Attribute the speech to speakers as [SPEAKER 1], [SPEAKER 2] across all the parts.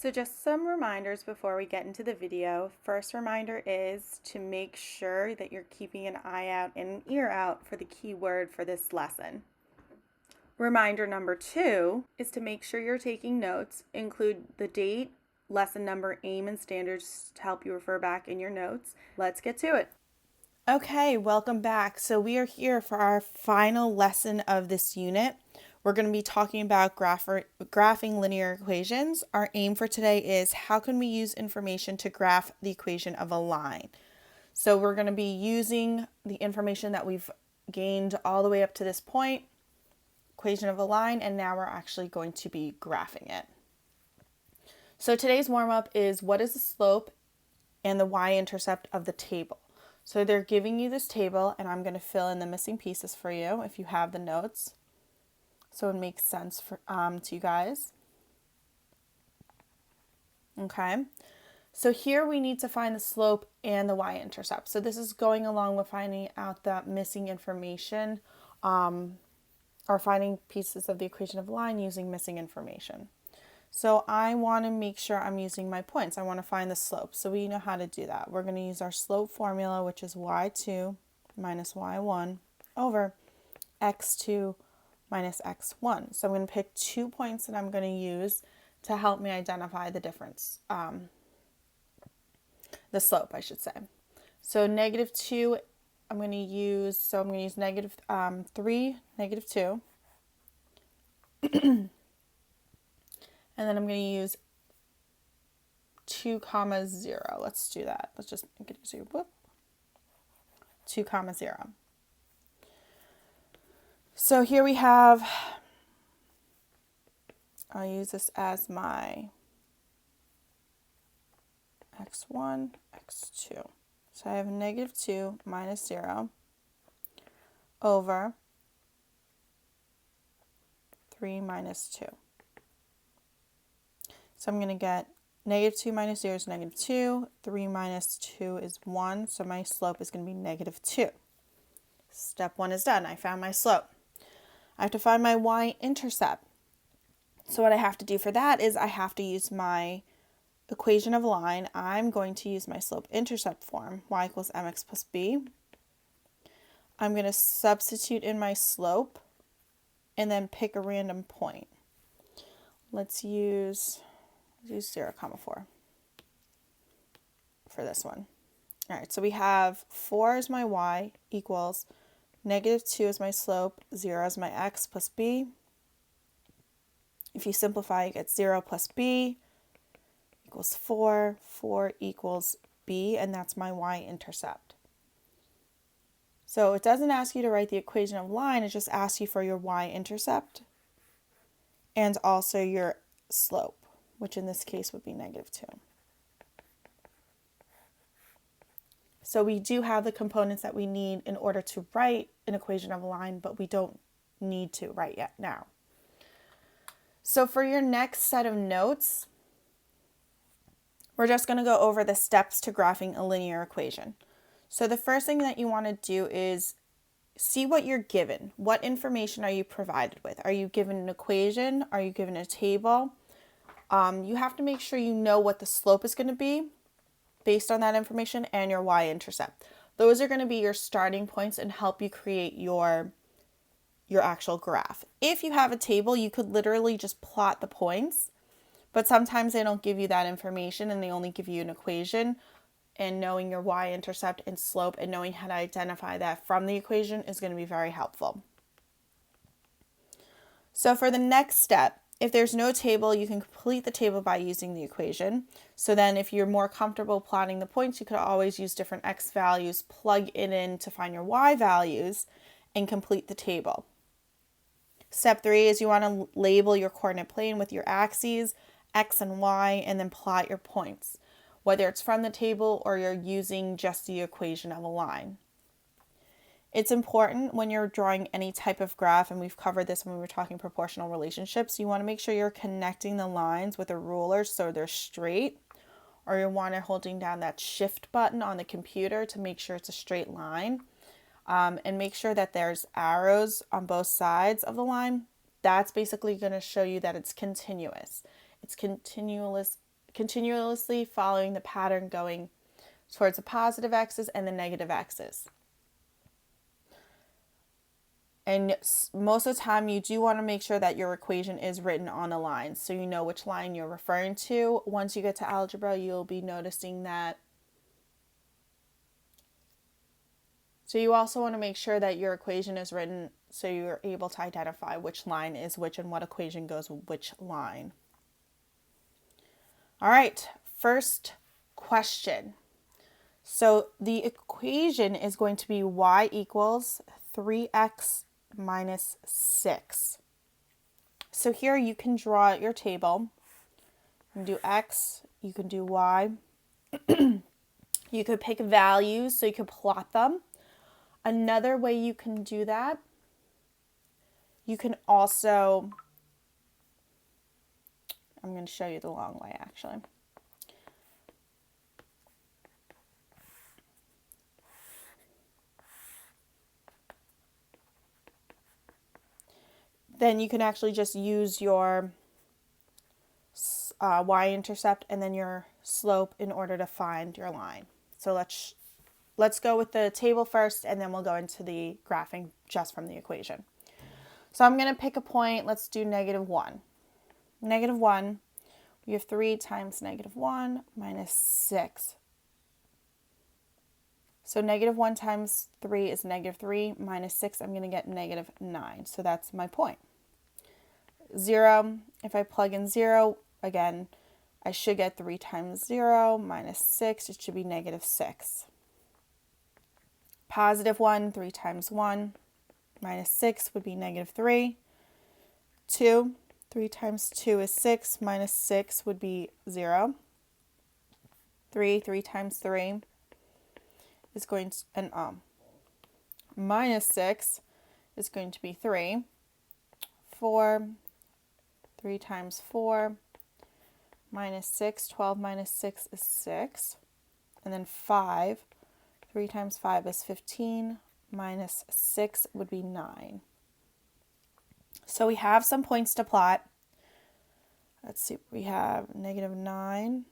[SPEAKER 1] So just some reminders before we get into the video. First reminder is to make sure that you're keeping an eye out and an ear out for the key word for this lesson. Reminder number 2 is to make sure you're taking notes. Include the date, lesson number, aim, and standards to help you refer back in your notes. Let's get to it. Okay, welcome back. So we are here for our final lesson of this unit. We're going to be talking about graphing linear equations. Our aim for today is how can we use information to graph the equation of a line. So we're going to be using the information that we've gained all the way up to this point, equation of a line, and now we're actually going to be graphing it. So today's warm-up is what is the slope and the y-intercept of the table. So they're giving you this table, and I'm going to fill in the missing pieces for you if you have the notes, so it makes sense for to you guys. Okay, so here we need to find the slope and the y-intercept. So this is going along with finding out that missing information, or finding pieces of the equation of a line using missing information. So I want to make sure I'm using my points. I want to find the slope. So we know how to do that. We're going to use our slope formula, which is y2 minus y1 over x2 minus x1. So I'm going to pick 2 points that I'm going to use to help me identify the difference, the slope, I should say. So negative 2, I'm going to use negative 3, negative 2. And then I'm going to use 2 comma 0. Let's do that. Let's just make it easier. Whoop. 2 comma 0. So here we have, I'll use this as my x1, x2. So I have negative 2 minus 0 over 3 minus 2. So I'm going to get negative 2 minus 0 is negative 2. 3 minus 2 is 1. So my slope is going to be negative 2. Step 1 is done. I found my slope. I have to find my y-intercept. So what I have to do for that is I have to use my equation of a line. I'm going to use my slope-intercept form. Y equals mx plus b. I'm going to substitute in my slope and then pick a random point. Let's use 0, 4 for this one. All right, so we have 4 is my y equals negative 2 is my slope, 0 is my x plus b. If you simplify, you get 0 plus b equals 4. 4 equals b, and that's my y-intercept. So it doesn't ask you to write the equation of line, it just asks you for your y-intercept and also your slope, which in this case would be negative 2. So we do have the components that we need in order to write an equation of a line, but we don't need to right yet now. So for your next set of notes, we're just going to go over the steps to graphing a linear equation. So the first thing that you want to do is see what you're given. What information are you provided with? Are you given an equation? Are you given a table? You have to make sure you know what the slope is going to be based on that information and your y-intercept. Those are going to be your starting points and help you create your actual graph. If you have a table, you could literally just plot the points, but sometimes they don't give you that information and they only give you an equation, and knowing your y-intercept and slope and knowing how to identify that from the equation is going to be very helpful. So for the next step, if there's no table, you can complete the table by using the equation. So then if you're more comfortable plotting the points, you could always use different x values, plug it in to find your y values, and complete the table. Step 3 is you want to label your coordinate plane with your axes, x and y, and then plot your points, whether it's from the table or you're using just the equation of a line. It's important when you're drawing any type of graph, and we've covered this when we were talking proportional relationships, you want to make sure you're connecting the lines with a ruler so they're straight, or you want to holding down that shift button on the computer to make sure it's a straight line. And make sure that there's arrows on both sides of the line. That's basically going to show you that it's continuous. It's continuous continuously following the pattern going towards the positive x's and the negative x's. And most of the time you do want to make sure that your equation is written on a line so you know which line you're referring to. Once you get to algebra, you'll be noticing that. So you also want to make sure that your equation is written so you're able to identify which line is which and what equation goes with which line. All right, first question. So the equation is going to be y equals 3x minus 6. So here you can draw your table. You can do x, you can do y. You could pick values so you could plot them. Another way you can do that, you can also, I'm going to show you the long way actually. Then you can actually just use your y-intercept and then your slope in order to find your line. So let's go with the table first, and then we'll go into the graphing just from the equation. So I'm going to pick a point. Let's do -1. -1, we have 3 times -1 minus 6. So -1 times 3 is -3 minus 6. I'm going to get -9. So that's my point. 0, if I plug in 0, again, I should get 3 times 0 minus 6. It should be -6. +1, 3 times 1 minus 6 would be -3. 2, 3 times 2 is 6, minus 6 would be 0. 3 times 3 is going to, and minus 6 is going to be 3. 4, 3 times 4 minus 6, 12 minus 6 is 6. And then 5, 3 times 5 is 15, minus 6 would be 9. So we have some points to plot. Let's see, we have -9,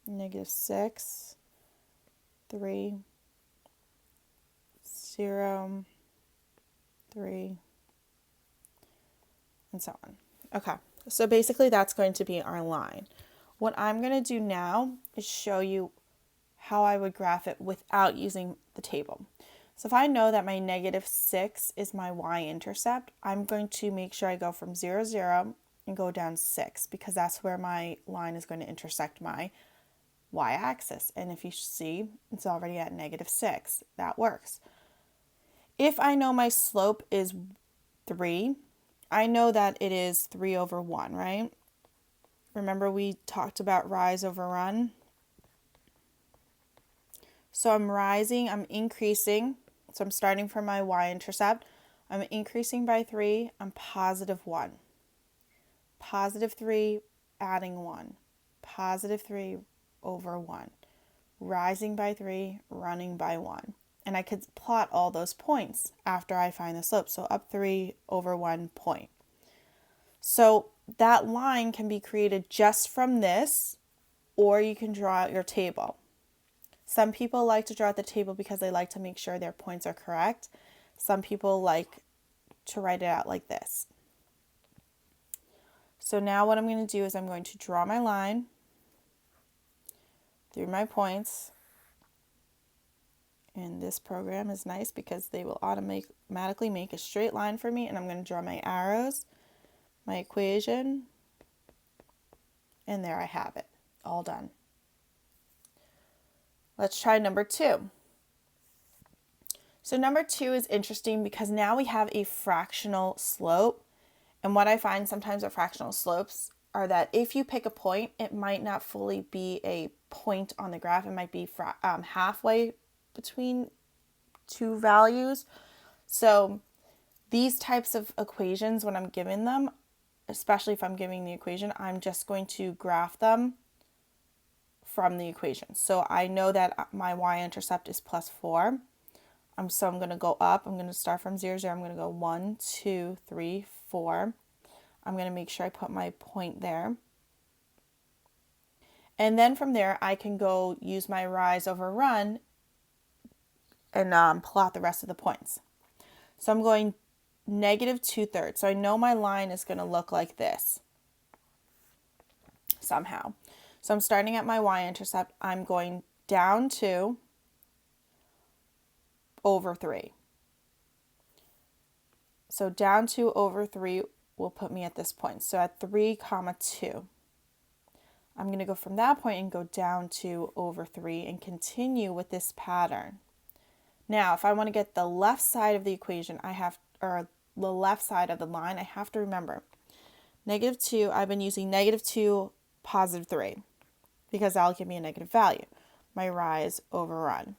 [SPEAKER 1] -6, 3, 0, 3, and so on. Okay, so basically that's going to be our line. What I'm going to do now is show you how I would graph it without using the table. So if I know that my -6 is my y-intercept, I'm going to make sure I go from 0, 0 and go down 6 because that's where my line is going to intersect my y-axis. And if you see, it's already at -6. That works. If I know my slope is 3, I know that it is 3 over 1, right? Remember we talked about rise over run? So I'm rising, I'm increasing. So I'm starting from my y-intercept. I'm increasing by 3. I'm +1. +3, adding 1. +3 over 1. Rising by 3, running by 1. And I could plot all those points after I find the slope. So up 3 over 1 point. So that line can be created just from this, or you can draw out your table. Some people like to draw out the table because they like to make sure their points are correct. Some people like to write it out like this. So now what I'm going to do is I'm going to draw my line through my points. And this program is nice because they will automatically make a straight line for me. And I'm going to draw my arrows, my equation, and there I have it, all done. Let's try number 2. So number 2 is interesting because now we have a fractional slope. And what I find sometimes with fractional slopes are that if you pick a point, it might not fully be a point on the graph. It might be halfway between two values. So these types of equations, when I'm given them, especially if I'm giving the equation, I'm just going to graph them from the equation. So I know that my y-intercept is +4. So I'm going to go up. I'm going to start from 0, 0. I'm going to go 1, 2, 3, 4. I'm going to make sure I put my point there. And then from there, I can go use my rise over run and plot the rest of the points. So I'm going negative 2/3. So I know my line is going to look like this somehow. So I'm starting at my y-intercept. I'm going down to over 3. So down to over 3 will put me at this point. So at 3, 2. I'm going to go from that point and go down to over 3 and continue with this pattern. Now, if I want to get the left side of the equation, or the left side of the line, I have to remember negative 2, I've been using negative 2, positive 3, because that'll give me a negative value, my rise over run.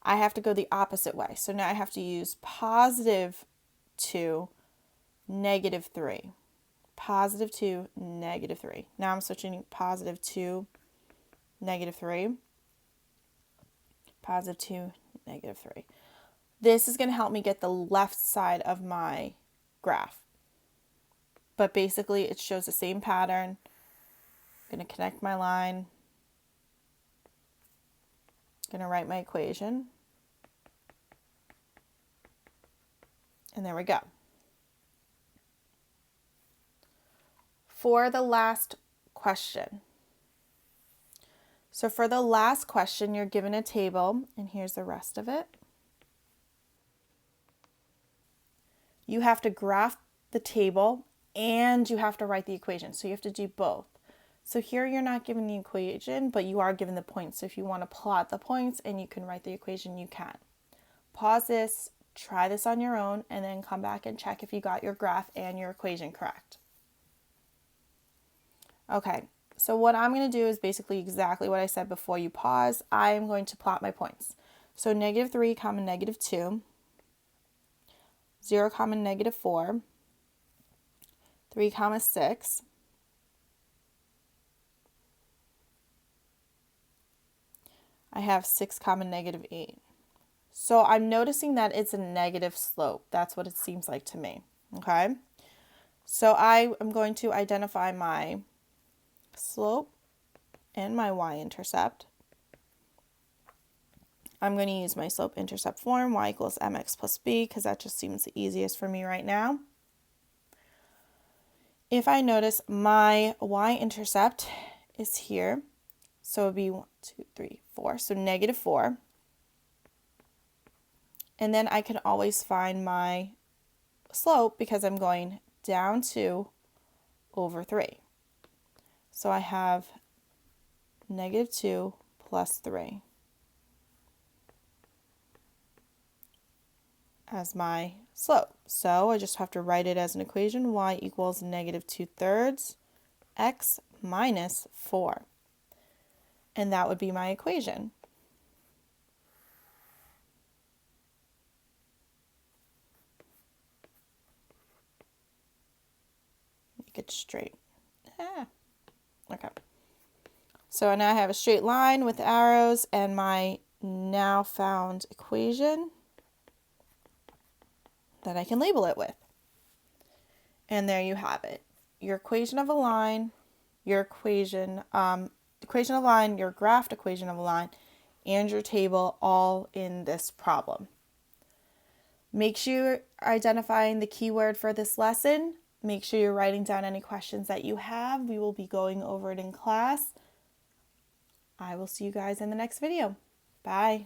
[SPEAKER 1] I have to go the opposite way. So now I have to use positive 2, negative 3. Positive 2, negative 3. Now I'm switching positive 2, negative 3. Positive 2, negative 3. This is going to help me get the left side of my graph. But basically it shows the same pattern. I'm going to connect my line. I'm going to write my equation. And there we go. For the last question. So for the last question, you're given a table, and here's the rest of it. You have to graph the table and you have to write the equation. So you have to do both. So here you're not given the equation, but you are given the points. So if you want to plot the points and you can write the equation, you can. Pause this, try this on your own, and then come back and check if you got your graph and your equation correct. Okay, so what I'm going to do is basically exactly what I said before you pause. I am going to plot my points. So negative 3, negative 2, 0, negative 4, 3, 6, I have 6, negative 8. So I'm noticing that it's a negative slope. That's what it seems like to me. Okay. So I am going to identify my slope and my y-intercept. I'm going to use my slope-intercept form, y equals mx plus b, because that just seems the easiest for me right now. If I notice my y-intercept is here, so it would be 1, 2, 3, 4, so negative 4. And then I can always find my slope because I'm going down to over 3. So I have negative 2 plus 3 as my slope. So I just have to write it as an equation, y equals negative 2/3 x minus 4. And that would be my equation. Make it straight. Okay. So now I have a straight line with arrows and my now found equation that I can label it with. And there you have it. Your equation of a line, your equation of a line, your graphed equation of a line, and your table all in this problem. Make sure you're identifying the keyword for this lesson. Make sure you're writing down any questions that you have. We will be going over it in class. I will see you guys in the next video. Bye.